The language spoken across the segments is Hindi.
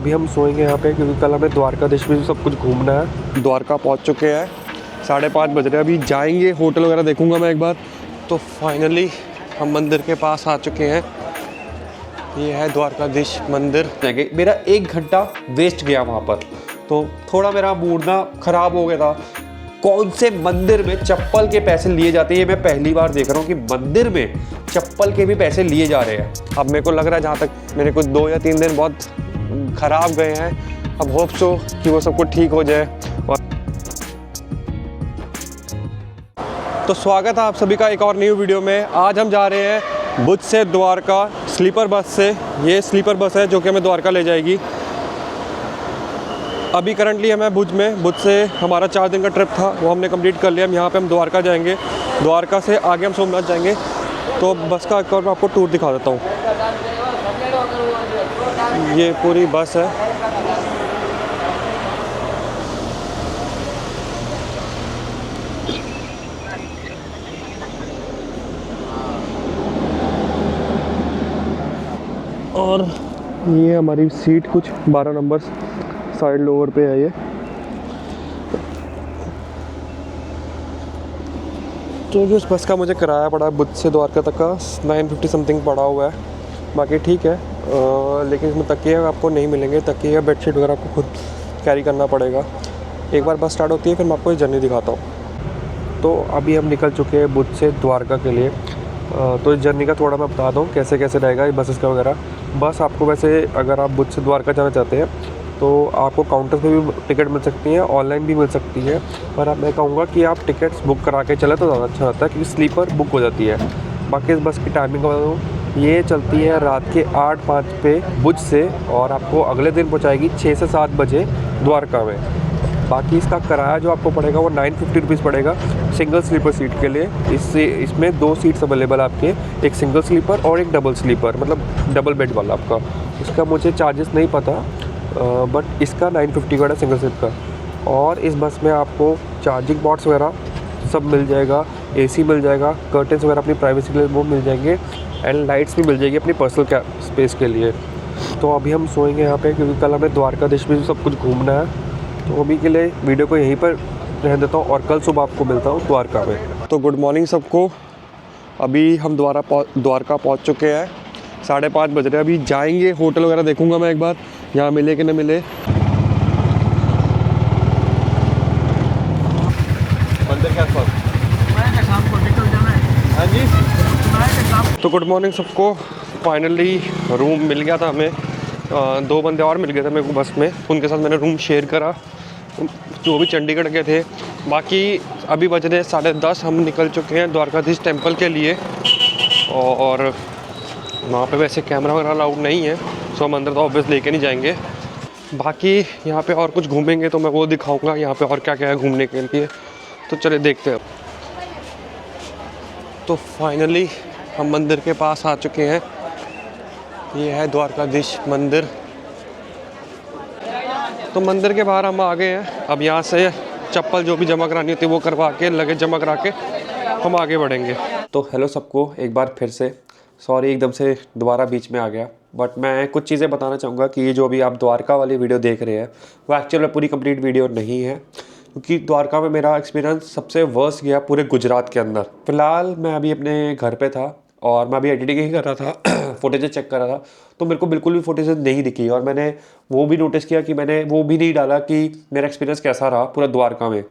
अभी हम सोएंगे यहाँ पे क्योंकि कल हमें द्वारकाधीश में सब कुछ घूमना है। द्वारका पहुँच चुके हैं, 5:30 बज रहे हैं। अभी जाएंगे, होटल वगैरह देखूंगा मैं एक बार। तो फाइनली हम मंदिर के पास आ चुके हैं। ये है द्वारकाधीश मंदिर। मेरा 1 घंटा वेस्ट गया वहाँ पर, तो थोड़ा मेरा मूड ना ख़राब हो गया था। कौन से मंदिर में चप्पल के पैसे लिए जाते हैं, ये मैं पहली बार देख रहा हूँ कि मंदिर में चप्पल के भी पैसे लिए जा रहे हैं। अब मेरे को लग रहा है जहाँ तक मेरे कुछ 2 या 3 दिन बहुत ख़राब गए हैं। अब होप सो कि वो सब कुछ ठीक हो जाए। और तो स्वागत है आप सभी का एक और न्यू वीडियो में। आज हम जा रहे हैं भुज से द्वारका स्लीपर बस से। ये स्लीपर बस है जो कि हमें द्वारका ले जाएगी। अभी करंटली हमें भुज से हमारा 4 दिन का ट्रिप था, वो हमने कंप्लीट कर लिया। हम यहाँ पे हम द्वारका जाएंगे, द्वारका से आगे हम सोमनाथ जाएंगे। तो बस का एक और मैं आपको टूर दिखा देता हूँ। ये पूरी बस है। और ये हमारी सीट कुछ 12 नंबर साइड लोअर पे है ये। तो जो इस बस का मुझे किराया पड़ा भुज से द्वारका तक का 950 समथिंग पड़ा हुआ है। बाकी ठीक है, लेकिन इसमें तकिए आपको नहीं मिलेंगे। तकिए या बेडशीट वगैरह आपको खुद कैरी करना पड़ेगा। एक बार बस स्टार्ट होती है फिर मैं आपको ये जर्नी दिखाता हूँ। तो अभी हम निकल चुके हैं भुज से द्वारका के लिए। तो इस जर्नी का थोड़ा मैं बता दूँ कैसे कैसे रहेगा ये बसेस का वगैरह। बस आपको वैसे अगर आप भुज से द्वारका जाना चाहते हैं तो आपको काउंटर पे भी टिकट मिल सकती है, ऑनलाइन भी मिल सकती है। पर अब मैं कहूँगा कि आप टिकट्स बुक करा के चले तो ज़्यादा अच्छा रहता है क्योंकि स्लीपर बुक हो जाती है। बाकी इस बस की टाइमिंग बता दूँ, ये चलती है रात के 8:05 पे भुज से और आपको अगले दिन पहुँचाएगी 6 से 7 बजे द्वारका में। बाकी इसका किराया जो आपको पड़ेगा वो 950 रुपीज़ पड़ेगा सिंगल स्लीपर सीट के लिए। इसमें 2 सीट्स अवेलेबल आपके, एक सिंगल स्लीपर और एक डबल स्लीपर, मतलब डबल बेड वाला आपका। इसका मुझे चार्जेस नहीं पता, बट इसका 950 का है सिंगल सीट का। और इस बस में आपको चार्जिंग बॉक्स वगैरह सब मिल जाएगा, एसी मिल जाएगा, कर्टन्स वगैरह अपनी प्राइवेसी के लिए वो मिल जाएंगे, एंड लाइट्स भी मिल जाएगी अपनी पर्सनल स्पेस के लिए। तो अभी हम सोएंगे यहाँ पे क्योंकि कल हमें द्वारकाधीश में सब कुछ घूमना है। तो अभी के लिए वीडियो को यहीं पर रहने देता हूँ और कल सुबह आपको मिलता हूँ द्वारका में। तो गुड मॉर्निंग सबको। अभी हम द्वारका पहुँच चुके हैं, 5:30 बज रहे हैं। अभी जाएंगे, होटल वगैरह देखूंगा मैं एक बार, यहाँ मिले कि न मिले। मंदिर के आसपास शाम को निकल जाना है। हाँ जी। तो गुड मॉर्निंग सबको। फाइनली रूम मिल गया था हमें। 2 बंदे और मिल गए थे मेरे को बस में, उनके साथ मैंने रूम शेयर करा जो भी चंडीगढ़ के थे। बाकी अभी बज रहे 10:30, हम निकल चुके हैं द्वारकाधीश टेम्पल के लिए। और वहाँ पे वैसे कैमरा वगैरह अलाउड नहीं है, सो हम अंदर तो ऑब्वियस लेके नहीं जाएंगे। बाकी यहाँ पे और कुछ घूमेंगे तो मैं वो दिखाऊंगा यहाँ पे और क्या क्या है घूमने के लिए। तो चलिए देखते हैं। तो फाइनली हम मंदिर के पास आ चुके हैं। ये है द्वारकाधीश मंदिर। तो मंदिर के बाहर हम आ गए हैं। अब यहाँ से चप्पल जो भी जमा करानी होती है वो करवा के, लगेज जमा करा के हम आगे बढ़ेंगे। तो हेलो सबको एक बार फिर से, सॉरी एकदम से दोबारा बीच में आ गया। बट मैं कुछ चीज़ें बताना चाहूँगा कि ये जो भी आप द्वारका वाली वीडियो देख रहे हैं वो एक्चुअल में पूरी कंप्लीट वीडियो नहीं है, क्योंकि द्वारका में मेरा एक्सपीरियंस सबसे वर्स्ट गया पूरे गुजरात के अंदर। फ़िलहाल मैं अभी अपने घर पे था और मैं अभी एडिटिंग ही कर रहा था, फुटेज चेक कर रहा था, तो मेरे को बिल्कुल भी फुटेज नहीं दिखी। और मैंने वो भी नोटिस किया कि मैंने वो भी नहीं डाला कि मेरा एक्सपीरियंस कैसा रहा पूरा द्वारका में।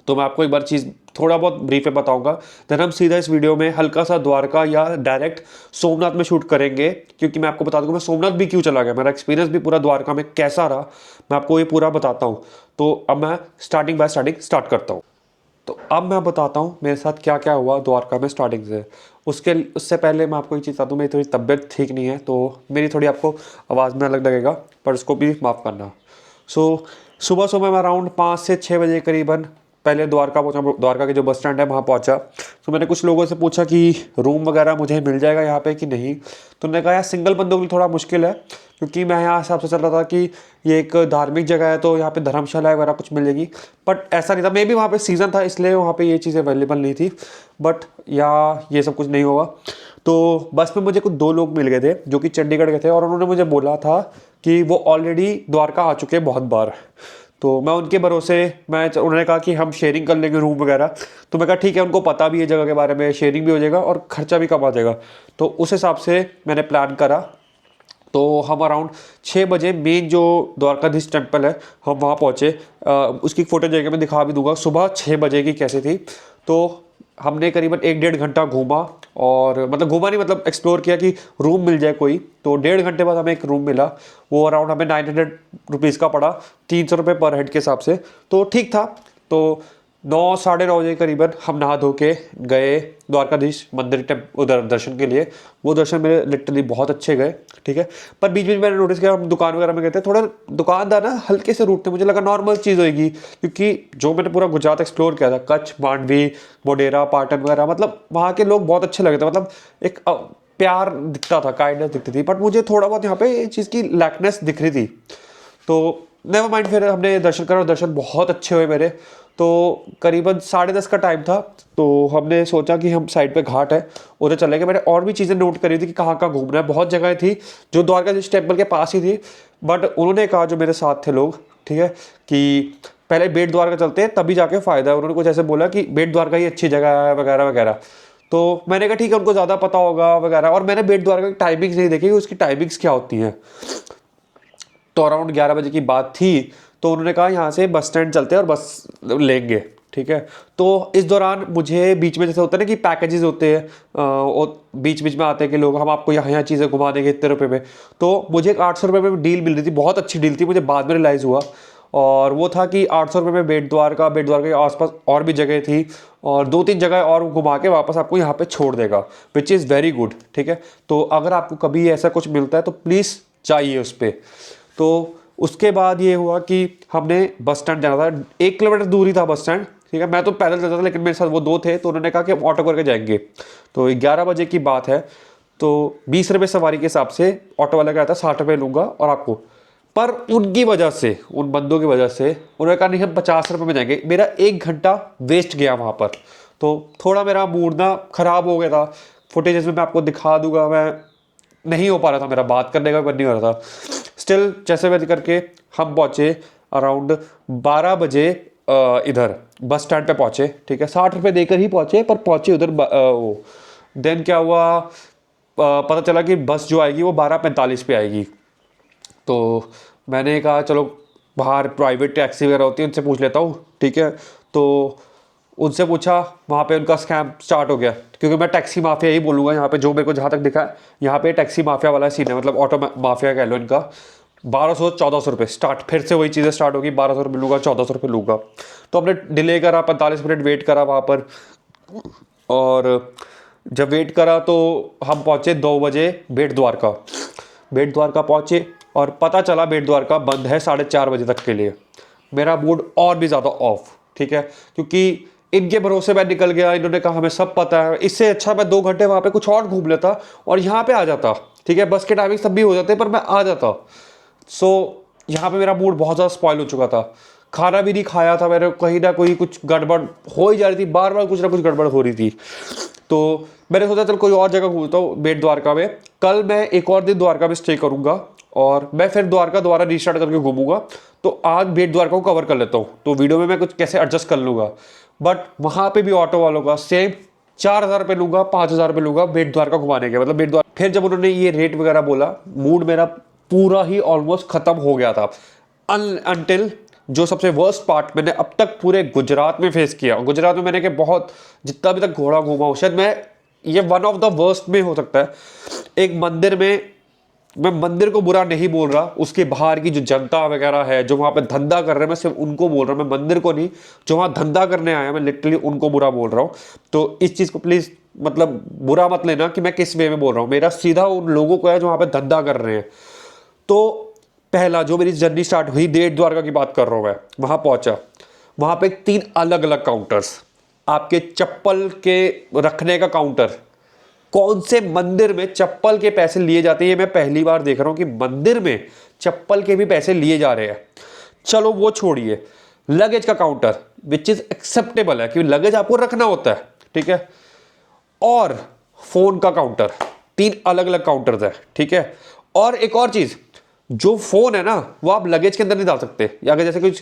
तो मैं आपको एक बार चीज़ थोड़ा बहुत ब्रीफ में बताऊंगा, देन हम सीधा इस वीडियो में हल्का सा द्वारका या डायरेक्ट सोमनाथ में शूट करेंगे, क्योंकि मैं आपको बता दूंगा मैं सोमनाथ भी क्यों चला गया, मेरा एक्सपीरियंस भी पूरा द्वारका में कैसा रहा, मैं आपको ये पूरा बताता हूँ। तो अब मैं स्टार्टिंग स्टार्ट करता हूँ। तो अब मैं बताता हूँ मेरे साथ क्या क्या हुआ द्वारका में स्टार्टिंग से। उससे पहले मैं आपको ये चीज़ बता दूँ, मेरी थोड़ी तबीयत ठीक नहीं है, तो मेरी थोड़ी आपको आवाज़ में अलग लगेगा, पर उसको भी माफ़ करना। सुबह सुबह मैं अराउंड 5 से 6 बजे करीबन पहले द्वारका पहुंचा। द्वारका के जो बस स्टैंड है वहाँ पहुंचा। तो मैंने कुछ लोगों से पूछा कि रूम वगैरह मुझे मिल जाएगा यहाँ पे कि नहीं। तो उन्होंने कहा यार सिंगल बंदों के लिए थोड़ा मुश्किल है, क्योंकि मैं यहाँ हिसाब से चल रहा था कि ये एक धार्मिक जगह है तो यहाँ पे धर्मशाला वगैरह कुछ मिल जाएगी। बट ऐसा नहीं था, मे भी वहाँ पे सीज़न था इसलिए वहाँ पे ये चीज़ अवेलेबल नहीं थी। बट या ये सब कुछ नहीं होगा। तो बस में मुझे कुछ 2 लोग मिल गए थे जो कि चंडीगढ़ गए थे, और उन्होंने मुझे बोला था कि वो ऑलरेडी द्वारका आ चुके हैं बहुत बार। तो मैं उनके भरोसे, उन्होंने कहा कि हम शेयरिंग कर लेंगे रूम वगैरह। तो मैं कहा ठीक है, उनको पता भी है जगह के बारे में, शेयरिंग भी हो जाएगा और खर्चा भी कम आ जाएगा। तो उस हिसाब से मैंने प्लान करा। तो हम अराउंड 6 बजे मेन जो द्वारकाधीश टेम्पल है हम वहाँ पहुँचे। उसकी फोटो जगह मैं दिखा भी दूंगा, सुबह 6 बजे की कैसे थी। तो हमने करीबन 1-1.5 घंटा घूमा, और मतलब घूमा नहीं, मतलब एक्सप्लोर किया कि रूम मिल जाए कोई। तो 1.5 घंटे बाद हमें एक रूम मिला, वो अराउंड हमें 900 रुपीज़ का पड़ा, 300 रुपये पर हेड के हिसाब से। तो ठीक था। तो 9, 9:30 बजे करीबन हम नहा धो के गए द्वारकाधीश मंदिर उधर दर्शन के लिए। वो दर्शन मेरे लिटरली बहुत अच्छे गए, ठीक है। पर बीच बीच में मैंने नोटिस किया, हम दुकान वगैरह में गए थे, थोड़ा दुकानदार ना हल्के से रूट थे, मुझे लगा नॉर्मल चीज़ होगी, क्योंकि जो मैंने पूरा गुजरात एक्सप्लोर किया था, कच्छ, मांडवी, मोढेरा, पाटन वगैरह, मतलब वहाँ के लोग बहुत अच्छे लगे थे। मतलब एक प्यार दिखता था, काइंडनेस दिखती थी। बट मुझे थोड़ा बहुत यहाँ पे इस चीज़ की लैकनेस दिख रही थी। तो नेवर माइंड, फिर हमने दर्शन करा और दर्शन बहुत अच्छे हुए मेरे। तो करीबन 10:30 का टाइम था। तो हमने सोचा कि हम साइड पे घाट है उधर चलेंगे। मैंने और भी चीज़ें नोट करी थी कि कहाँ कहाँ घूमना है, बहुत जगह थी जो द्वारकाधीश टेम्पल के पास ही थी। बट उन्होंने कहा, जो मेरे साथ थे लोग, ठीक है, कि पहले बेट द्वारका चलते हैं तभी जाके फ़ायदा है। उन्होंने कुछ ऐसे बोला कि बेट द्वारका ही अच्छी जगह है वगैरह वगैरह। तो मैंने कहा ठीक है, उनको ज़्यादा पता होगा वगैरह। और मैंने बेट द्वारका की टाइमिंग्स नहीं देखी कि उसकी टाइमिंग्स क्या होती हैं। तो अराउंड 11 बजे की बात थी। तो उन्होंने कहा यहाँ से बस स्टैंड चलते हैं और बस लेंगे, ठीक है। तो इस दौरान मुझे बीच में, जैसे होता है ना कि पैकेजेस होते हैं, और बीच बीच में आते हैं कि लोग हम आपको यहाँ यहाँ चीज़ें घुमा देंगे इतने रुपये में। तो मुझे एक 800 रुपये में डील मिल रही थी, बहुत अच्छी डील थी, मुझे बाद में रियलाइज़ हुआ। और वो था कि 800 रुपये में बेट द्वारका के आसपास और भी जगह थी, और 2-3 जगह और घुमा के वापस आपको यहाँ पे छोड़ देगा, विच इज़ वेरी गुड, ठीक है। तो अगर आपको कभी ऐसा कुछ मिलता है तो प्लीज़ चाहिए उस पर। तो उसके बाद ये हुआ कि हमने बस स्टैंड जाना था, 1 किलोमीटर दूर ही था बस स्टैंड, ठीक है। मैं तो पैदल जाता था, लेकिन मेरे साथ वो 2 थे, तो उन्होंने कहा कि हम ऑटो करके जाएंगे। तो 11 बजे की बात है। तो 20 रुपये सवारी के हिसाब से ऑटो वाला कहता है 60 रुपये लूँगा और आपको। पर उनकी वजह से, उन बंदों की वजह से उन्होंने कहा नहीं, हम 50 रुपये में जाएंगे। मेरा 1 घंटा वेस्ट गया वहाँ पर। तो थोड़ा मेरा मूड ना ख़राब हो गया था। फुटेजेस में मैं आपको दिखा दूंगा, मैं नहीं हो पा रहा था, मेरा बात करने का मन नहीं हो रहा था। स्टिल जैसे वैसे करके हम पहुँचे अराउंड 12 बजे, इधर बस स्टैंड पे पहुँचे, ठीक है। 60 रुपये देकर ही पहुँचे, पर पहुँचे उधर वो। देन क्या हुआ, पता चला कि बस जो आएगी वो 12:45 पे आएगी। तो मैंने कहा चलो बाहर प्राइवेट टैक्सी वगैरह होती है, उनसे पूछ लेता हूँ, ठीक है। तो उनसे पूछा, वहाँ पे उनका स्कैम स्टार्ट हो गया, क्योंकि मैं टैक्सी माफिया ही बोलूँगा यहाँ पे, जो मेरे को जहाँ तक दिखा है यहाँ पे टैक्सी माफिया वाला सीन है, मतलब ऑटो माफिया कह लो इनका। 1200-1400 रुपये स्टार्ट, फिर से वही चीज़ें स्टार्ट होगी, 1200 रुपये लूँगा, 1400 रुपये लूँगा। तो हमने डिले करा, 45 मिनट वेट करा वहाँ पर। और जब वेट करा तो हम पहुँचे 2 बजे बेट द्वारका पहुँचे, और पता चला बेट द्वारका बंद है 4:30 बजे तक के लिए। मेरा मूड और भी ज़्यादा ऑफ, ठीक है, क्योंकि इनके भरोसे मैं निकल गया। इन्होंने कहा हमें सब पता है, इससे अच्छा मैं 2 घंटे वहाँ पे कुछ और घूम लेता और यहाँ पे आ जाता, ठीक है। बस के टाइमिंग सब भी हो जाते पर मैं आ जाता। सो यहाँ पे मेरा मूड बहुत ज़्यादा स्पॉइल हो चुका था। खाना भी नहीं खाया था मैंने, कहीं ना कोई कुछ गड़बड़ हो ही जा रही थी, बार बार कुछ ना कुछ गड़बड़ हो रही थी। तो मैंने सोचा चल कोई और जगह घूमता हूँ बेट द्वारका में। कल मैं एक और दिन द्वारका में स्टे करूँगा और मैं फिर द्वारका दोबारा रिस्टार्ट करके घूमूंगा। तो आज बेट द्वारका को कवर कर लेता हूँ, तो वीडियो में मैं कुछ कैसे एडजस्ट कर लूँगा। बट वहाँ पे भी ऑटो वालों का सेम 4,000 रुपये लूँगा, 5,000 रुपये लूँगा बेट द्वारका घुमाने के, मतलब बेट द्वारका। फिर जब उन्होंने ये रेट वगैरह बोला, मूड मेरा पूरा ही ऑलमोस्ट ख़त्म हो गया था। अनटिल जो सबसे वर्स्ट पार्ट मैंने अब तक पूरे गुजरात में फेस किया। गुजरात में मैंने कि बहुत, जितना भी तक घोड़ा घूमा हूँ, शायद मैं ये वन ऑफ द वर्स्ट में हो सकता है। एक मंदिर में, मैं मंदिर को बुरा नहीं बोल रहा, उसके बाहर की जो जनता वगैरह है जो वहाँ पे धंधा कर रहे हैं, मैं सिर्फ उनको बोल रहा हूँ, मैं मंदिर को नहीं, जो वहाँ धंधा करने आया मैं लिटरली उनको बुरा बोल रहा हूँ। तो इस चीज़ को प्लीज़ मतलब बुरा मत लेना कि मैं किस वे में बोल रहा हूँ, मेरा सीधा उन लोगों को है जो वहाँ पे धंधा कर रहे हैं। तो पहला जो मेरी जर्नी स्टार्ट हुई, बेट द्वारका की बात कर रहा हूँ मैं, वहाँ पहुँचा, वहाँ पे 3 अलग अलग काउंटर्स, आपके चप्पल के रखने का काउंटर। कौन से मंदिर में चप्पल के पैसे लिए जाते हैं, ये मैं पहली बार देख रहा हूँ कि मंदिर में चप्पल के भी पैसे लिए जा रहे हैं। चलो वो छोड़िए, लगेज का काउंटर विच इज़ एक्सेप्टेबल है, क्योंकि लगेज आपको रखना होता है, ठीक है। और फ़ोन का काउंटर, 3 अलग अलग काउंटर्स है, ठीक है। और एक और चीज़, जो फ़ोन है ना वो आप लगेज के अंदर नहीं डाल सकते, या अगर जैसे कुछ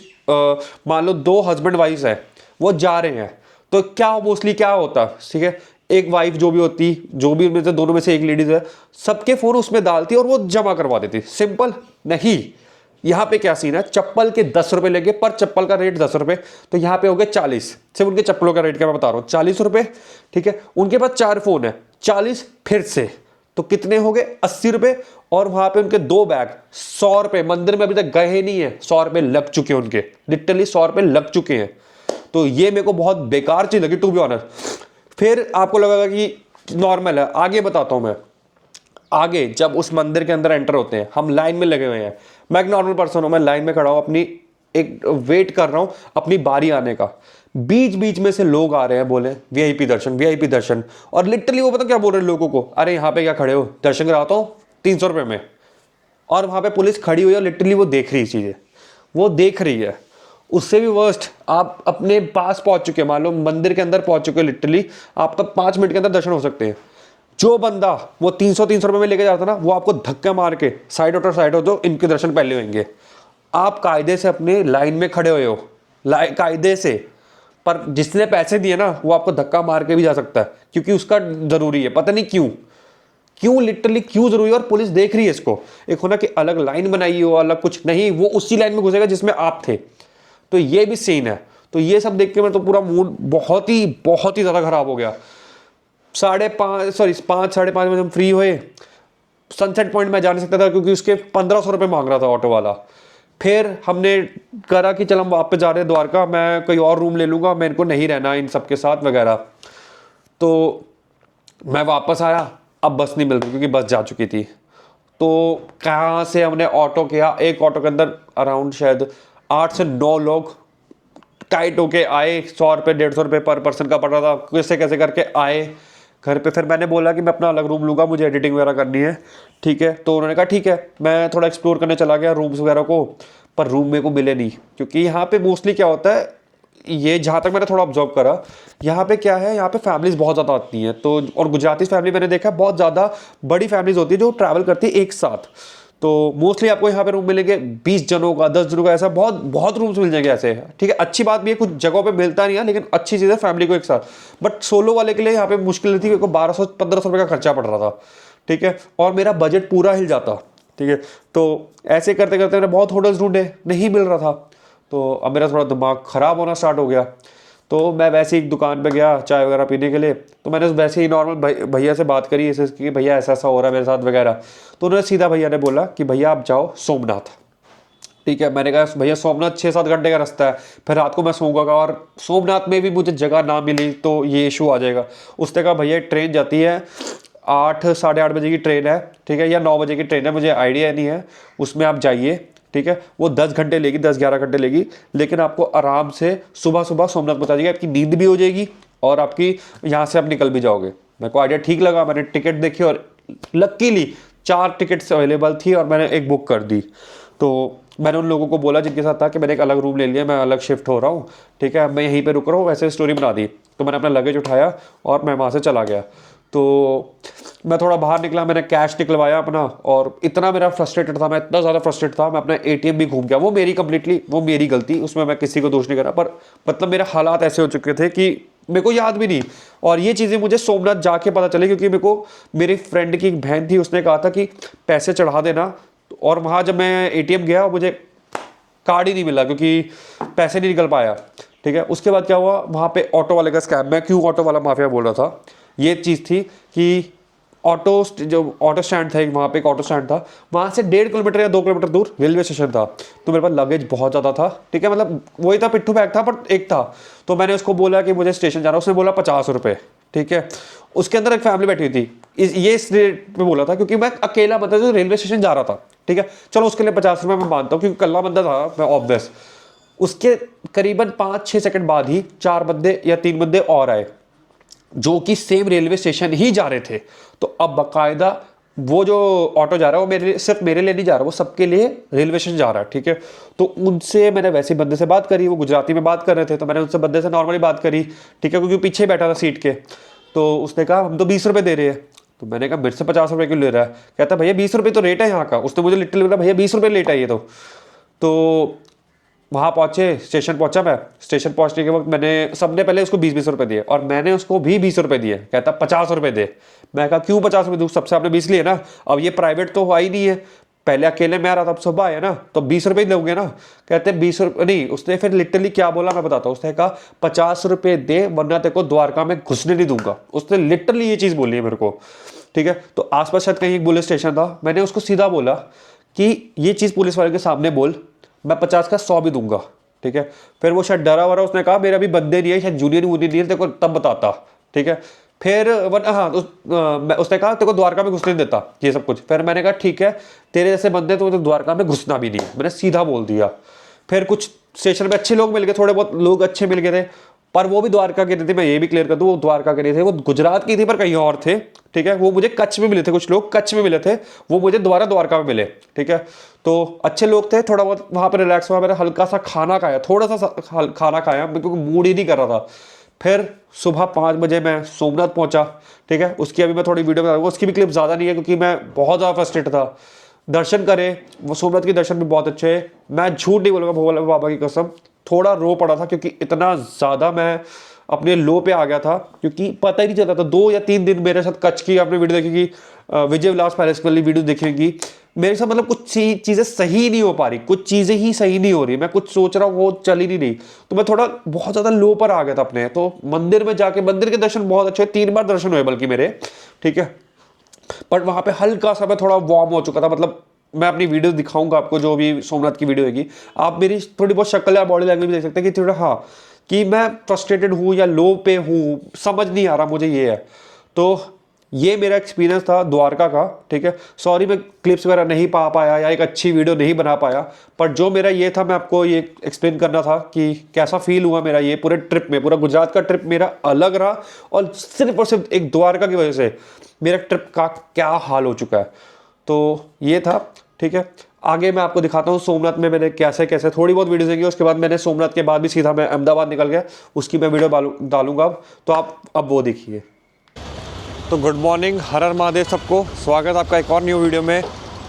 मान लो 2 हस्बैंड वाइफ है वो जा रहे हैं, तो क्या मोस्टली क्या होता, ठीक है, एक वाइफ जो भी होती, जो भी उनमें से दोनों में से एक लेडीज़ है, सबके फ़ोन उसमें डालती और वो जमा करवा देती। सिंपल नहीं, यहाँ पे क्या सीन है, चप्पल के 10 रुपए लेंगे, पर चप्पल का रेट 10 रुपए, तो यहाँ पे हो गए 40, सिर्फ उनके चप्पलों का रेट क्या मैं बता रहा हूँ, 40 रुपए, ठीक है। उनके पास 4 फोन है, 40 फिर से, तो कितने हो गए, 80 रुपए। और वहां पे उनके 2 बैग, 100 रुपए, मंदिर में अभी तक गए नहीं है, 100 रुपए लग चुके हैं उनके, लिटरली 100 रुपए लग चुके हैं। तो ये मेरे को बहुत बेकार चीज लगी, टू बी ऑनेस्ट। फिर आपको लगेगा कि नॉर्मल है, आगे बताता हूं मैं। आगे जब उस मंदिर के अंदर एंटर होते हैं, हम लाइन में लगे हुए हैं, मैं एक नॉर्मल पर्सन हूं, मैं लाइन में खड़ा हूं, अपनी एक वेट कर रहा हूं अपनी बारी आने का। बीच बीच में से लोग आ रहे हैं, बोले वीआईपी दर्शन, वीआईपी दर्शन। और लिटरली वो पता क्या बोल रहे हैं लोगों को, अरे यहाँ पे क्या खड़े हो, दर्शन कराता हूँ 300 रुपये में। और वहाँ पे पुलिस खड़ी हुई है, लिटरली वो देख रही चीज़ें, वो देख रही है। उससे भी वर्स्ट, आप अपने पास पहुंच चुके हैं, मान लो मंदिर के अंदर पहुंच चुके हैं, लिटरली आपका 5 मिनट के अंदर दर्शन हो सकते हैं। जो बंदा वो 300 रुपए में लेके जाता ना, वो आपको धक्का मार के साइड हो जो इनके दर्शन पहले होंगे। आप कायदे से अपने लाइन में खड़े हुए हो, कायदे से, पर जिसने पैसे दिए ना वो आपको धक्का मार के भी जा सकता है, क्योंकि उसका जरूरी है, पता नहीं क्यों लिटरली क्यों जरूरी है। और पुलिस देख रही है इसको, एक होना कि अलग लाइन बनाई हो, अलग कुछ नहीं, वो उसी लाइन में घुसेगा जिसमें आप थे। तो ये भी सीन है। तो ये सब देख के मेरा तो पूरा मूड बहुत ही ज़्यादा खराब हो गया। 5:30 बजे हम फ्री हुए। सनसेट पॉइंट में जा नहीं सकता था क्योंकि उसके 1500 रुपये मांग रहा था ऑटो वाला। फिर हमने करा कि चल हम वापस जा रहे हैं द्वारका, मैं कोई और रूम ले लूँगा, मेरे को नहीं रहना इन सबके साथ वगैरह। तो मैं वापस आया, अब बस नहीं मिल रही क्योंकि बस जा चुकी थी। तो कहाँ से हमने ऑटो किया, एक ऑटो के अंदर अराउंड शायद 8 से 9 लोग टाइट होके आए। 100 रुपये 150 रुपये पर पर्सन का पड़ रहा था, कैसे कैसे करके आए घर पे। फिर मैंने बोला कि मैं अपना अलग रूम लूँगा, मुझे एडिटिंग वगैरह करनी है, ठीक है। तो उन्होंने कहा ठीक है। मैं थोड़ा एक्सप्लोर करने चला गया रूम्स वगैरह को, पर रूम मेरे को मिले नहीं, क्योंकि यहाँ पे मोस्टली क्या होता है, ये जहाँ तक मैंने थोड़ा ऑब्जर्व करा, यहाँ पे क्या है, यहाँ पे फैमिलीज बहुत ज़्यादा आती हैं। तो और गुजराती फैमिली मैंने देखा बहुत ज़्यादा बड़ी फैमिलीज होती है जो ट्रैवल करती है एक साथ। तो मोस्टली आपको यहाँ पे रूम मिलेंगे 20 जनों का, 10 जनों का, ऐसा बहुत रूम्स मिल जाएंगे ऐसे, ठीक है। अच्छी बात भी है, कुछ जगहों पे मिलता नहीं है, लेकिन अच्छी चीज़ है फैमिली को एक साथ। बट सोलो वाले के लिए यहाँ पे मुश्किल थी, क्योंकि 1200-1500 रुपये का खर्चा पड़ रहा था, ठीक है। और मेरा बजट पूरा हिल जाता, ठीक है। तो ऐसे करते करते मैंने बहुत होटल्स ढूंढे, नहीं मिल रहा था। तो अब मेरा थोड़ा दिमाग ख़राब होना स्टार्ट हो गया। तो मैं वैसे ही एक दुकान पे गया चाय वगैरह पीने के लिए। तो मैंने वैसे ही नॉर्मल भैया से बात करी ऐसे कि भैया ऐसा ऐसा हो रहा है मेरे साथ वगैरह। तो उन्होंने सीधा भैया ने बोला कि भैया आप जाओ सोमनाथ, ठीक है। मैंने कहा भैया सोमनाथ 6-7 घंटे का रास्ता है, फिर रात को मैं सोऊंगा, और सोमनाथ में भी मुझे जगह ना मिली तो ये इशू आ जाएगा। उसने कहा भैया ट्रेन जाती है 8 साढ़े 8 बजे की ट्रेन है, ठीक है, या 9 बजे की ट्रेन है, मुझे आइडिया नहीं है, उसमें आप जाइए, ठीक है। वो 10 घंटे लेगी, 10-11 घंटे लेगी, लेकिन आपको आराम से सुबह सुबह सोमनाथ पहुंचा देगी, आपकी नींद भी हो जाएगी और आपकी यहाँ से आप निकल भी जाओगे। मेरे को आइडिया ठीक लगा, मैंने टिकट देखी और लकीली 4 टिकट्स अवेलेबल थी और मैंने एक बुक कर दी। तो मैंने उन लोगों को बोला जिनके साथ था कि मैंने एक अलग रूम ले लिया, मैं अलग शिफ्ट हो रहा हूँ, ठीक है, मैं यहीं पे रुक रहा हूँ, वैसे स्टोरी बना दी। तो मैंने अपना लगेज उठाया और मैं वहाँ से चला गया। तो मैं थोड़ा बाहर निकला, मैंने कैश निकलवाया अपना, और इतना मेरा फ्रस्ट्रेटेड था, मैं इतना ज़्यादा फ्रस्ट्रेट था, मैं अपना एटीएम भी घूम गया। वो मेरी गलती, उसमें मैं किसी को दोष नहीं कर रहा, पर मतलब मेरे हालात ऐसे हो चुके थे कि मेरे को याद भी नहीं। और ये चीज़ें मुझे सोमनाथ जाके पता चली, क्योंकि मेरे को मेरी फ्रेंड की एक बहन थी, उसने कहा था कि पैसे चढ़ा देना। और वहाँ जब मैं एटीएम गया, मुझे कार्ड ही नहीं मिला क्योंकि पैसे नहीं निकल पाया, ठीक है। उसके बाद क्या हुआ, वहाँ पे ऑटो वाले का स्कैम, मैं क्यों ऑटो वाला माफिया बोल रहा था, ये चीज़ थी कि जो ऑटो स्टैंड था, वहाँ पे एक ऑटो स्टैंड था, वहाँ से 1.5 किलोमीटर या 2 किलोमीटर दूर रेलवे स्टेशन था। तो मेरे पास लगेज बहुत ज़्यादा था, ठीक है, मतलब वही था, पिट्ठू बैग था पर एक था। तो मैंने उसको बोला कि मुझे स्टेशन जाना, उसने बोला 50 रुपये, ठीक है। उसके अंदर एक फैमिली बैठी हुई थी, ये इस रेट पे बोला था क्योंकि मैं अकेला बंदा जो रेलवे स्टेशन जा रहा था, ठीक है। चलो उसके लिए 50 रुपये मैं मानता हूँ क्योंकि कल्ला बंदा था मैं, ऑब्वियस। उसके करीबन 5-6 सेकंड बाद ही 4 बंदे या 3 बंदे और आए, जो कि सेम रेलवे स्टेशन ही जा रहे थे। तो अब बाकायदा वो जो ऑटो जा रहा है वो सिर्फ मेरे लिए नहीं जा रहा, वो सबके लिए रेलवे स्टेशन जा रहा है, ठीक है। तो उनसे मैंने वैसे बंदे से बात करी, वो गुजराती में बात कर रहे थे, तो मैंने उनसे बंदे से नॉर्मली बात करी, ठीक है, क्योंकि पीछे बैठा था सीट के। तो उसने कहा हम तो 20 रुपये दे रहे हैं। तो मैंने कहा मेरे से 50 रुपये क्यों ले रहा है? कहता भैया 20 रुपये तो रेट है यहाँ का। उसने मुझे लिटरली बोला भैया 20 रुपये लेट है ये तो वहाँ पहुँचे, स्टेशन पहुँचा मैं। स्टेशन पहुँचने के वक्त मैंने सबने पहले उसको 20-20 रुपये दिए और मैंने उसको भी 20 रुपये दिए। कहता 50 रुपये दे। मैं कहा क्यों 50 रुपये दूँ, सबसे आपने 20 लिए ना, अब ये प्राइवेट तो हुआ ही नहीं है, पहले अकेले मैं आ रहा था, अब सुबह आया ना, तो 20 रुपये दोगे ना। कहते 20 रुपये नहीं, उसने फिर लिटरली क्या बोला मैं बताता हूँ। उसने कहा 50 रुपये दे वरना तेरे को द्वारका में घुसने नहीं दूंगा। उसने लिटरली ये चीज़ बोली है मेरे को, ठीक है। तो आसपास शायद कहीं एक पुलिस स्टेशन था, मैंने उसको सीधा बोला कि ये चीज़ पुलिस वाले के सामने बोल, मैं 50 का 100 भी दूंगा, ठीक है। फिर वो शायद डरा वरा, उसने कहा मेरा भी बंदे नहीं है, शायद जूनियर वूनियर नहीं है, तेरे को तब बताता, ठीक है। फिर हाँ उसने कहा तेरे को द्वारका में घुसने नहीं देता ये सब कुछ। फिर मैंने कहा ठीक है, तेरे जैसे बंदे तो द्वारका में घुसना भी नहीं है, मैंने सीधा बोल दिया। फिर कुछ स्टेशन में अच्छे लोग मिल गए, थोड़े बहुत लोग अच्छे मिल गए थे, पर वो भी द्वारका के नहीं थे, मैं ये भी क्लियर कर दूं, वो द्वारका के नहीं थे, वो गुजरात की थी पर कहीं और थे, ठीक है। वो मुझे कच्छ में मिले थे, कुछ लोग कच्छ में मिले थे, वो मुझे द्वारका में मिले, ठीक है। तो अच्छे लोग थे, थोड़ा बहुत वहाँ पर रिलैक्स हुआ, मैंने हल्का सा खाना खाया, थोड़ा सा खाना खाया क्योंकि मूड ही नहीं कर रहा था। फिर सुबह 5 बजे मैं सोमनाथ पहुंचा, ठीक है। उसकी अभी मैं थोड़ी वीडियो बताऊंगा, उसकी भी क्लिप ज़्यादा नहीं है क्योंकि मैं बहुत ज़्यादा फ्रस्ट्रेट था। दर्शन करे, वो सोमनाथ के दर्शन भी बहुत अच्छे हैं, मैं झूठ नहीं बोलूँगा भोले बाबा की कसम, थोड़ा रो पड़ा था क्योंकि इतना ज़्यादा मैं अपने लो पे आ गया था, क्योंकि पता ही नहीं चलता था। 2 या 3 दिन मेरे साथ कच्छ की आपने वीडियो देखी, विजय विलास पैलेस वाली वीडियो देखी, मेरे साथ मतलब कुछ चीज़ें सही नहीं हो पा रही, कुछ चीज़ें ही सही नहीं हो रही, मैं कुछ सोच रहा हूँ वो चल ही नहीं रही, तो मैं थोड़ा बहुत ज़्यादा लो पर आ गया था अपने। तो मंदिर में जाके, मंदिर के दर्शन बहुत अच्छे, 3 बार दर्शन हुए बल्कि मेरे, ठीक है। पर वहाँ पे हल्का सा मैं थोड़ा वार्म हो चुका था, मतलब मैं अपनी वीडियो दिखाऊंगा आपको, जो भी सोमनाथ की वीडियो होगी, आप मेरी थोड़ी बहुत शक्ल या बॉडी लैंग्वेज भी देख सकते हैं कि थोड़ा हाँ कि मैं फ्रस्ट्रेटेड हूँ या लो पे हूँ, समझ नहीं आ रहा मुझे ये है। तो ये मेरा एक्सपीरियंस था द्वारका का, ठीक है। सॉरी मैं क्लिप्स वगैरह नहीं पा पाया या एक अच्छी वीडियो नहीं बना पाया, पर जो मेरा ये था मैं आपको ये एक्सप्लेन करना था कि कैसा फील हुआ मेरा ये पूरे ट्रिप में। पूरा गुजरात का ट्रिप मेरा अलग रहा और सिर्फ एक द्वारका की वजह से मेरा ट्रिप का क्या हाल हो चुका है। तो ये था, ठीक है। आगे मैं आपको दिखाता हूँ सोमनाथ में मैंने कैसे कैसे थोड़ी बहुत वीडियो देखी, उसके बाद मैंने सोमनाथ के बाद भी सीधा मैं अहमदाबाद निकल गया, उसकी मैं वीडियो डालूंगा अब, तो आप अब वो देखिए। तो गुड मॉर्निंग, हर हर महादेव सबको, स्वागत आपका एक और न्यू वीडियो में।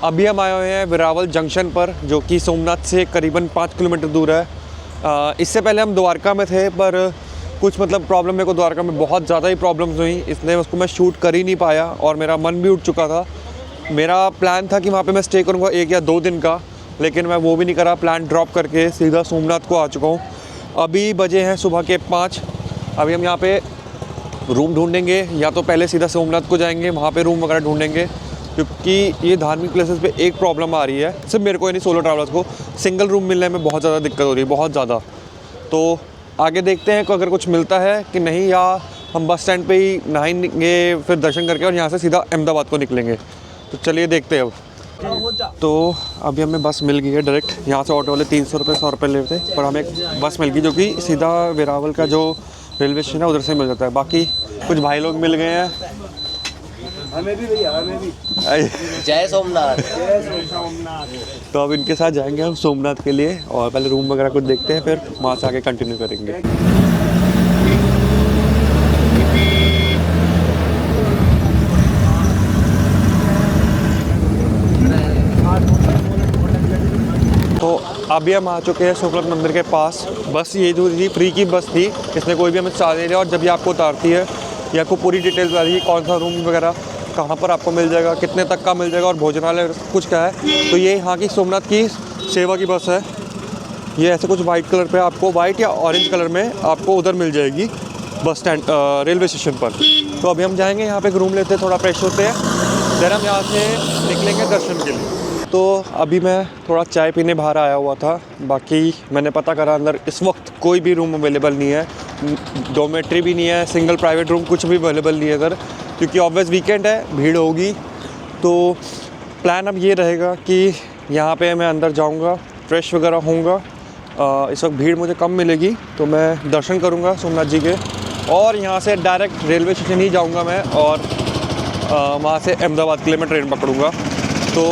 अभी हम आए हुए हैं वेरावल जंक्शन पर, जो कि सोमनाथ से करीबन 5 किलोमीटर दूर है। इससे पहले हम द्वारका में थे, पर कुछ मतलब प्रॉब्लम मेरे को द्वारका में बहुत ज़्यादा ही प्रॉब्लम्स हुई, इसलिए उसको मैं शूट कर ही नहीं पाया और मेरा मन भी उठ चुका था। मेरा प्लान था कि वहाँ पे मैं स्टे करूँगा 1 या 2 दिन का, लेकिन मैं वो भी नहीं करा, प्लान ड्रॉप करके सीधा सोमनाथ को आ चुका हूँ। अभी बजे हैं सुबह के 5। अभी हम यहाँ पे रूम ढूंढेंगे, या तो पहले सीधा सोमनाथ को जाएंगे, वहाँ पे रूम वगैरह ढूंढेंगे, क्योंकि ये धार्मिक प्लेसेस पे एक प्रॉब्लम आ रही है, सिर्फ मेरे को नहीं, सोलो ट्रैवलर्स को सिंगल रूम मिलने में बहुत ज़्यादा दिक्कत हो रही है, बहुत ज़्यादा। तो आगे देखते हैं अगर कुछ मिलता है कि नहीं, या हम बस स्टैंड पे ही नहाएंगे, फिर दर्शन करके और यहाँ से सीधा अहमदाबाद को निकलेंगे। तो चलिए देखते हैं अब। तो अभी हमें बस मिल गई है डायरेक्ट, यहाँ से ऑटो वाले 300 रुपये 100 रुपये लेते हैं, पर हमें एक बस मिल गई जो कि सीधा वेरावल का जो रेलवे स्टेशन है उधर से मिल जाता है। बाकी कुछ भाई लोग मिल गए हैं, हमें भी भैया, हमें भी जय सोमनाथ। तो अब इनके साथ जाएंगे हम सोमनाथ के लिए, और पहले रूम वगैरह कुछ देखते हैं, फिर वहाँ से आगे कंटिन्यू करेंगे। तो अभी हम आ चुके हैं सोमनाथ मंदिर के पास। बस ये जो थी फ्री की बस थी, इसमें कोई भी हमें चार्ज नहीं दिया, और जब ये आपको उतारती है ये आपको पूरी डिटेल्स बता रही है, कौन सा रूम वगैरह कहाँ पर आपको मिल जाएगा, कितने तक का मिल जाएगा और भोजनालय कुछ क्या है। तो ये यहाँ की सोमनाथ की सेवा की बस है। ये ऐसे कुछ वाइट कलर पे आपको, वाइट या ऑरेंज कलर में आपको उधर मिल जाएगी बस स्टैंड, रेलवे स्टेशन पर। तो अभी हम जाएंगे यहाँ पे एक रूम लेते हैं, थोड़ा फ्रेश होते हैं, फिर हम यहाँ से निकलेंगे दर्शन के लिए। तो अभी मैं थोड़ा चाय पीने बाहर आया हुआ था, बाकी मैंने पता करा अंदर इस वक्त कोई भी रूम अवेलेबल नहीं है, डोमेट्री भी नहीं है, सिंगल प्राइवेट रूम कुछ भी अवेलेबल नहीं है इधर, क्योंकि ऑब्वियस वीकेंड है, भीड़ होगी। तो प्लान अब ये रहेगा कि यहाँ पे मैं अंदर जाऊँगा, फ्रेश वगैरह होऊंगा। इस वक्त भीड़ मुझे कम मिलेगी, तो मैं दर्शन करूँगा सोमनाथ जी के, और यहाँ से डायरेक्ट रेलवे स्टेशन ही जाऊँगा मैं, और वहाँ से अहमदाबाद के लिए मैं ट्रेन पकड़ूँगा। तो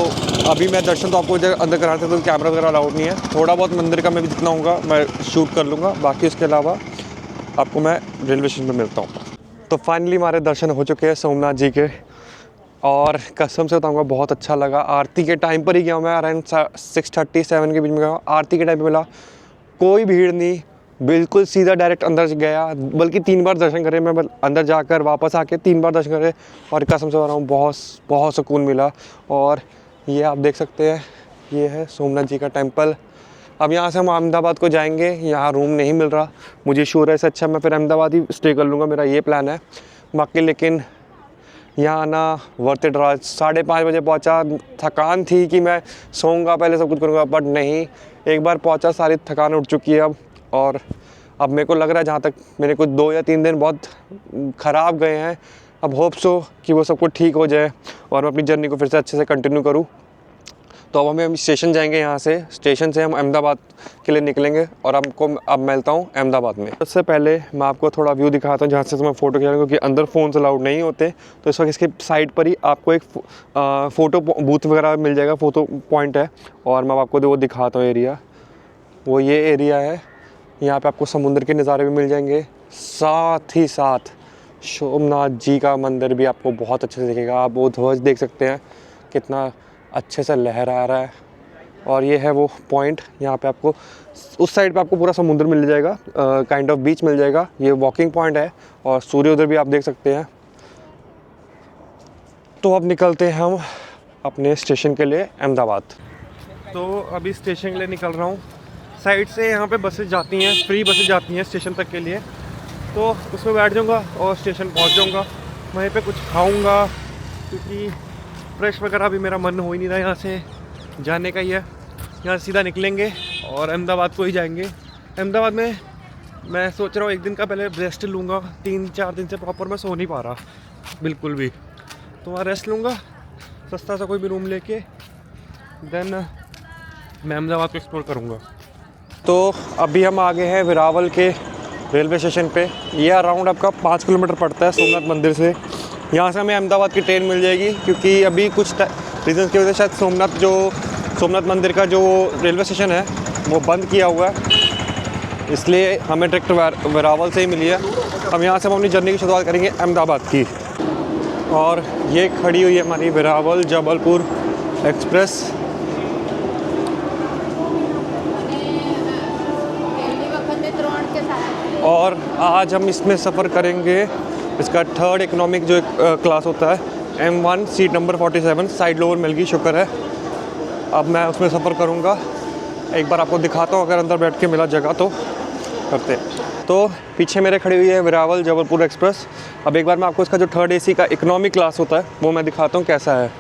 अभी मैं दर्शन तो आपको अंदर कराते तो कैमरा वगैरह अलाउड नहीं है, थोड़ा बहुत मंदिर का मैं भी जितना होगा मैं शूट कर लूँगा, बाकी उसके अलावा आपको मैं रेलवे स्टेशन पर मिलता हूँ। तो फाइनली हमारे दर्शन हो चुके हैं सोमनाथ जी के, और कसम से बताऊंगा बहुत अच्छा लगा। आरती के टाइम पर ही गया मैं, अराउंड 6:37 के बीच में गया। आरती के टाइम पे मिला, कोई भीड़ नहीं, बिल्कुल सीधा डायरेक्ट अंदर गया, बल्कि 3 बार दर्शन करे मैं, अंदर जाकर वापस आके 3 बार दर्शन करे, और कसम से बता रहा हूँ बहुत बहुत सुकून मिला। और ये आप देख सकते हैं, ये है सोमनाथ जी का टेम्पल। अब यहाँ से हम अहमदाबाद को जाएंगे, यहाँ रूम नहीं मिल रहा, मुझे श्योर है, इससे अच्छा मैं फिर अहमदाबाद ही स्टे कर लूँगा, मेरा ये प्लान है बाकी। लेकिन यहाँ आना वर्थ इट रहा। 5:30 बजे पहुँचा, थकान थी कि मैं सोऊंगा पहले सब कुछ करूँगा, बट नहीं, एक बार पहुँचा सारी थकान उठ चुकी है अब। और अब मेरे को लग रहा है जहाँ तक मेरे कुछ 2 या 3 दिन बहुत ख़राब गए हैं, अब होप सो कि वो सब कुछ ठीक हो जाए और मैं अपनी जर्नी को फिर से अच्छे से कंटिन्यू करूँ। तो अब हम स्टेशन जाएंगे, यहाँ से स्टेशन से हम अहमदाबाद के लिए निकलेंगे, और अब मिलता हूँ अहमदाबाद में। सबसे पहले मैं आपको थोड़ा व्यू दिखाता हूँ जहाँ से मैं फ़ोटो खींचा, क्योंकि अंदर फ़ोन्स अलाउड नहीं होते। तो इस वक्त इसके साइड पर ही आपको एक फ़ोटो बूथ वगैरह मिल जाएगा, फ़ोटो पॉइंट है, और मैं आपको वो दिखाता हूँ एरिया। वो ये एरिया है, यहाँ पर आपको समुद्र के नज़ारे भी मिल जाएंगे, साथ ही साथ सोमनाथ जी का मंदिर भी आपको बहुत अच्छे से दिखेगा। आप वो ध्वज देख सकते हैं कितना अच्छे से लहरा रहा है, और ये है वो पॉइंट, यहाँ पे आपको उस साइड पे आपको पूरा समुद्र मिल जाएगा, काइंड ऑफ बीच मिल जाएगा। ये वॉकिंग पॉइंट है, और सूर्योदय भी आप देख सकते हैं। तो अब निकलते हैं हम अपने स्टेशन के लिए अहमदाबाद। तो अभी स्टेशन के लिए निकल रहा हूँ। साइड से यहाँ पे बसेस जाती हैं, फ्री बसेस जाती हैं स्टेशन तक के लिए, तो उसमें बैठ जाऊँगा और स्टेशन पहुँच जाऊँगा। वहीं पे कुछ खाऊँगा, क्योंकि फ्रेश वगैरह भी मेरा मन हो ही नहीं रहा यहाँ से जाने का ही है। यहाँ सीधा निकलेंगे और अहमदाबाद को ही जाएंगे। अहमदाबाद में मैं सोच रहा हूँ एक दिन का पहले रेस्ट लूँगा, 3-4 दिन से प्रॉपर मैं सो नहीं पा रहा बिल्कुल भी, तो वहाँ रेस्ट लूँगा, सस्ता सा कोई भी रूम लेके, देन मैं अहमदाबाद को एक्सप्लोर करूँगा। तो अभी हम आ गए हैं वेरावल के रेलवे स्टेशन पे। ये अराउंड आपका 5 किलोमीटर पड़ता है सोमनाथ मंदिर से। यहाँ से हमें अहमदाबाद की ट्रेन मिल जाएगी, क्योंकि अभी कुछ रीज़न की वजह से शायद सोमनाथ मंदिर का जो रेलवे स्टेशन है वो बंद किया हुआ है, इसलिए हमें डायरेक्ट वेरावल से ही मिली है। अब यहाँ से हम अपनी जर्नी की शुरुआत करेंगे अहमदाबाद की, और ये खड़ी हुई है हमारी वेरावल जबलपुर एक्सप्रेस। और आज हम इसमें सफ़र करेंगे, इसका 3rd इकोनॉमिक जो क्लास होता है, M1 seat number 47, side lower मिल गई, शुक्र है। अब मैं उसमें सफ़र करूँगा, एक बार आपको दिखाता हूँ, अगर अंदर बैठ के मिला जगह तो करते। तो पीछे मेरे खड़ी हुई है वेरावल जबलपुर एक्सप्रेस। अब एक बार मैं आपको इसका जो 3rd AC का इकोनॉमिक क्लास होता है वो मैं दिखाता हूँ कैसा है।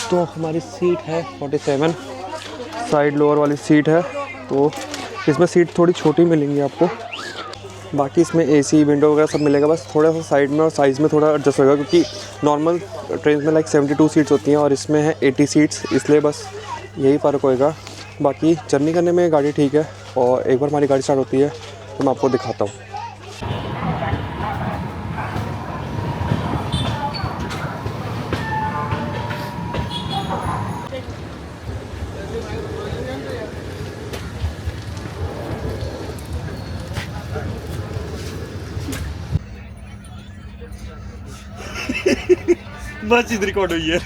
तो हमारी सीट है 47, साइड लोअर वाली सीट है, तो इसमें सीट थोड़ी छोटी मिलेंगी आपको। बाकी इसमें AC विंडो वगैरह सब मिलेगा, बस थोड़ा सा साइड में और साइज़ में थोड़ा एडजस्ट होगा, क्योंकि नॉर्मल ट्रेन में लाइक 72 सीट्स होती हैं और इसमें है 80 सीट्स, इसलिए बस यही फ़र्क होएगा। बाकी जर्नी करने में गाड़ी ठीक है, और एक बार हमारी गाड़ी स्टार्ट होती है तो मैं आपको दिखाता हूँ। बस इधर रिकॉर्ड हुई है।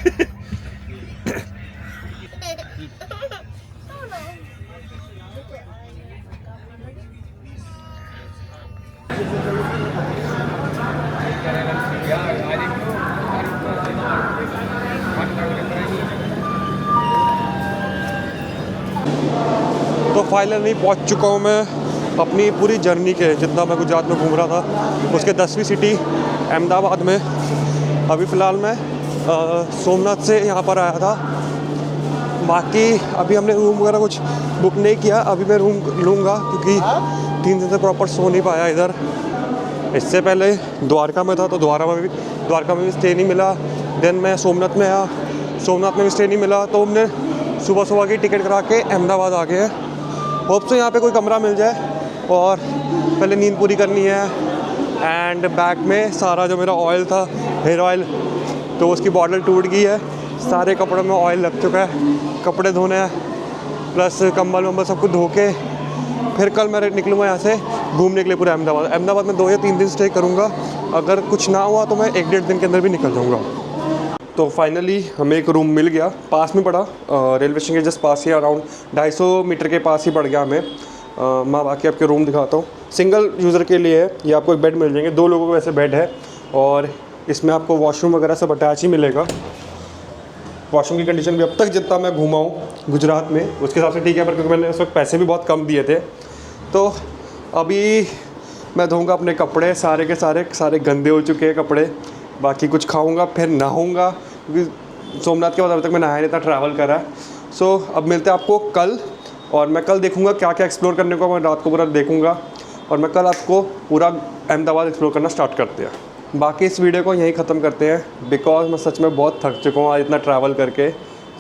तो फाइनली पहुंच चुका हूं मैं अपनी पूरी जर्नी के, जितना मैं गुजरात में घूम रहा था उसके 10वीं सिटी अहमदाबाद में। अभी फ़िलहाल मैं सोमनाथ से यहाँ पर आया था। बाकी अभी हमने रूम वगैरह कुछ बुक नहीं किया, अभी मैं रूम लूँगा, क्योंकि 3 दिन से प्रॉपर सो नहीं पाया इधर। इससे पहले द्वारका में था, तो द्वारका में भी स्टे नहीं मिला। देन मैं सोमनाथ में आया, सोमनाथ में भी स्टे नहीं मिला, तो हमने सुबह की टिकट करा के अहमदाबाद आ गए हैं। होप से यहाँ पे कोई कमरा मिल जाए, और पहले नींद पूरी करनी है, एंड बैग में सारा जो मेरा ऑयल था, हेयर ऑयल, तो उसकी बॉटल टूट गई है। सारे कपड़ों में ऑयल लग चुका है, कपड़े धोने हैं, प्लस कंबल वम्बल सब कुछ धो के फिर कल मैं निकलूँगा यहाँ से घूमने के लिए पूरा अहमदाबाद। अहमदाबाद में 2 या 3 दिन स्टे करूँगा। अगर कुछ ना हुआ तो मैं 1-1.5 दिन के अंदर भी निकल जाऊँगा। तो फाइनली हमें एक रूम मिल गया, पास में पड़ा, रेलवे स्टेशन के जस्ट पास ही, अराउंड 250 मीटर के पास ही पड़ गया हमें। मैं बाकी आपके रूम दिखाता हूँ। सिंगल यूज़र के लिए है, ये आपको एक बेड मिल जाएंगे, 2 लोगों का वैसे बेड है, और इसमें आपको वॉशरूम वगैरह सब अटैच ही मिलेगा। वॉशरूम की कंडीशन भी अब तक जितना मैं घूमा हूँ गुजरात में उसके हिसाब से ठीक है, पर क्योंकि मैंने उस वक्त पैसे भी बहुत कम दिए थे। तो अभी मैं धोऊंगा अपने कपड़े, सारे के सारे गंदे हो चुके हैं कपड़े। बाकी कुछ खाऊंगा, फिर नहाऊंगा, क्योंकि सोमनाथ के बाद अभी तक मैं नहाया नहीं था, ट्रैवल करा है। सो अब मिलते हैं आपको कल, और मैं कल देखूंगा क्या क्या एक्सप्लोर करने को, मैं रात को पूरा देखूंगा, और मैं कल आपको पूरा अहमदाबाद एक्सप्लोर करना स्टार्ट करते हैं। बाकी इस वीडियो को यहीं ख़त्म करते हैं, बिकॉज मैं सच में बहुत थक चुका हूँ आज इतना ट्रैवल करके।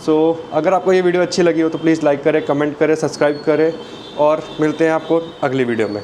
सो अगर आपको ये वीडियो अच्छी लगी हो तो प्लीज़ लाइक करें, कमेंट करें, सब्सक्राइब करें, और मिलते हैं आपको अगली वीडियो में।